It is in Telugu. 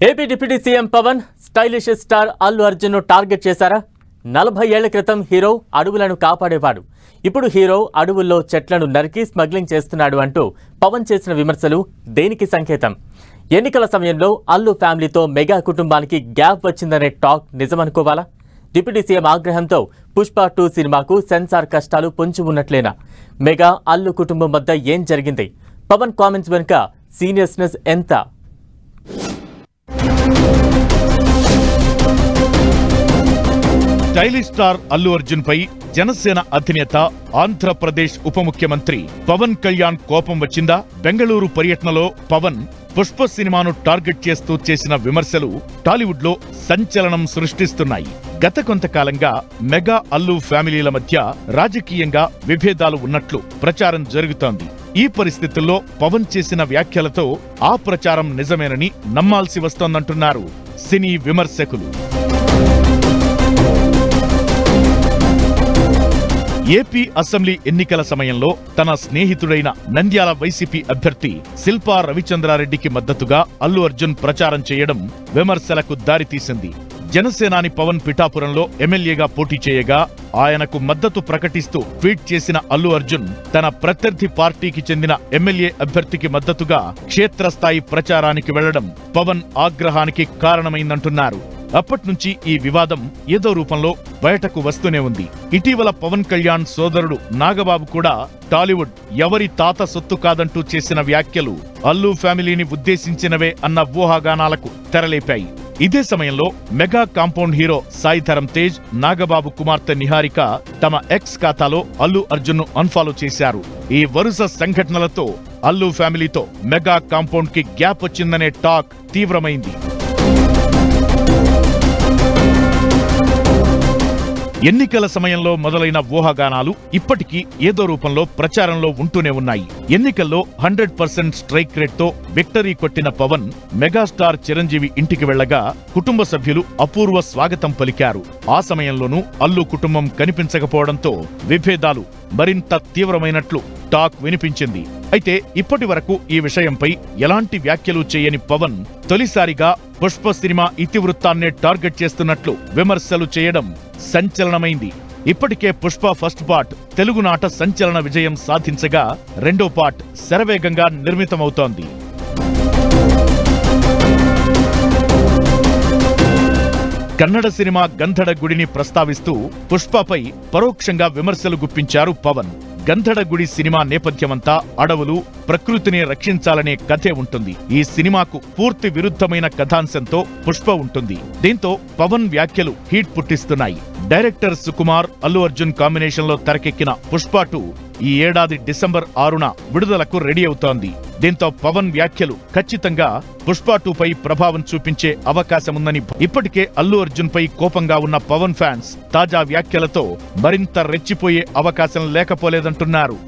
AP deputy CM Pawan stylish star Allu Arjun ను టార్గెట్ చేశారా? 40 ఏళ్ల క్రితం హీరో అడవులను కాపాడేవాడు. ఇప్పుడు హీరో అడవుల్లో చెట్లను నరికి స్మగ్లింగ్ చేస్తున్నాడు అంటూ పవన్ చేసిన విమర్శలు దేనికి సంకేతం? ఎన్నికల సమయంలో అల్లు ఫ్యామిలీతో మెగా కుటుంబానికి గ్యాప్ వచ్చిందనే టాక్ నిజమనుకోవాలా? డిప్యూటీ సీఎం ఆగ్రహంతో పుష్ప 2 సినిమాకు సెన్సార్ కష్టాలు పొంచి ఉన్నట్లేనా? మెగా అల్లు కుటుంబం వద్ద ఏం జరిగింది? పవన్ కామెంట్స్ వెనుక సీరియస్నెస్ ఎంత? స్టైలిష్ స్టార్ అల్లు అర్జున్ పై జనసేన అధినేత ఆంధ్రప్రదేశ్ ఉప ముఖ్యమంత్రి పవన్ కళ్యాణ్ కోపం వచ్చిందా? బెంగళూరు పర్యటనలో పవన్ పుష్ప సినిమాను టార్గెట్ చేస్తూ చేసిన విమర్శలు టాలీవుడ్ లో సంచలనం సృష్టిస్తున్నాయి. గత కొంతకాలంగా మెగా అల్లు ఫ్యామిలీల మధ్య రాజకీయంగా విభేదాలు ఉన్నట్లు ప్రచారం జరుగుతోంది. ఈ పరిస్థితుల్లో పవన్ చేసిన వ్యాఖ్యలతో ఆ ప్రచారం నిజమేనని నమ్మాల్సి వస్తోందంటున్నారు సినీ విమర్శకులు. ఏపీ అసెంబ్లీ ఎన్నికల సమయంలో తన స్నేహితుడైన నంద్యాల వైసీపీ అభ్యర్థి శిల్పా రవిచంద్రారెడ్డికి మద్దతుగా అల్లు అర్జున్ ప్రచారం చేయడం విమర్శలకు దారితీసింది. జనసేనాని పవన్ పిఠాపురంలో ఎమ్మెల్యేగా పోటీ చేయగా ఆయనకు మద్దతు ప్రకటిస్తూ ట్వీట్ చేసిన అల్లు అర్జున్ తన ప్రత్యర్థి పార్టీకి చెందిన ఎమ్మెల్యే అభ్యర్థికి మద్దతుగా క్షేత్రస్థాయి ప్రచారానికి వెళ్లడం పవన్ ఆగ్రహానికి కారణమైందంటున్నారు. అప్పట్నుంచి ఈ వివాదం ఏదో రూపంలో బయటకు వస్తూనే ఉంది. ఇటీవల పవన్ కళ్యాణ్ సోదరుడు నాగబాబు కూడా టాలీవుడ్ ఎవరి తాత సొత్తు కాదంటూ చేసిన వ్యాఖ్యలు అల్లు ఫ్యామిలీని ఉద్దేశించినవే అన్న ఊహాగానాలకు తెరలేపాయి. ఇదే సమయంలో mega compound hero Sai Dharam Tej, Nagababu కుమార్తె నిహారిక తమ ఎక్స్ ఖాతాలో అల్లు అర్జున్ ను అన్ఫాలో చేశారు. ఈ వరుస సంఘటనలతో అల్లు ఫ్యామిలీతో మెగా కాంపౌండ్ కి గ్యాప్ వచ్చిందనే టాక్ తీవ్రమైంది. ఎన్నికల సమయంలో మొదలైన ఊహాగానాలు ఇప్పటికీ ఏదో రూపంలో ప్రచారంలో ఉంటూనే ఉన్నాయి. ఎన్నికల్లో 100% స్ట్రైక్ రేట్తో విక్టరీ కొట్టిన పవన్ మెగాస్టార్ చిరంజీవి ఇంటికి వెళ్లగా కుటుంబ సభ్యులు అపూర్వ స్వాగతం పలికారు. ఆ సమయంలోనూ అల్లు కుటుంబం కనిపించకపోవడంతో విభేదాలు మరింత తీవ్రమైనట్లు టాక్ వినిపించింది. అయితే ఇప్పటి వరకు ఈ విషయంపై ఎలాంటి వ్యాఖ్యలు చేయని పవన్ తొలిసారిగా పుష్ప సినిమా ఇతివృత్తాన్నే టార్గెట్ చేస్తున్నట్లు విమర్శలు చేయడం సంచలనమైంది. ఇప్పటికే పుష్ప ఫస్ట్ పార్ట్ తెలుగునాట సంచలన విజయం సాధించగా రెండో పార్ట్ శరవేగంగా నిర్మితమవుతోంది. కన్నడ సినిమా గంధడ గుడిని ప్రస్తావిస్తూ పుష్పపై పరోక్షంగా విమర్శలు గుప్పించారు పవన్. గంధడ గుడి సినిమా నేపథ్యమంతా అడవులు, ప్రకృతిని రక్షించాలనే కథే ఉంటుంది. ఈ సినిమాకు పూర్తి విరుద్ధమైన కథాంశంతో పుష్ప ఉంటుంది. దీంతో పవన్ వ్యాఖ్యలు హీట్ పుట్టిస్తున్నాయి. డైరెక్టర్ సుకుమార్, అల్లు అర్జున్ కాంబినేషన్ లో తెరకెక్కిన పుష్ప 2 ఈ ఏడాది డిసెంబర్ 6న విడుదలకు రెడీ అవుతోంది. దీంతో పవన్ వ్యాఖ్యలు ఖచ్చితంగా పుష్ప 2 పై ప్రభావం చూపించే అవకాశముందని ఇప్పటికే అల్లు అర్జున్ పై కోపంగా ఉన్న పవన్ ఫ్యాన్స్ తాజా వ్యాఖ్యలతో మరింత రెచ్చిపోయే అవకాశం లేకపోలేదంటున్నారు.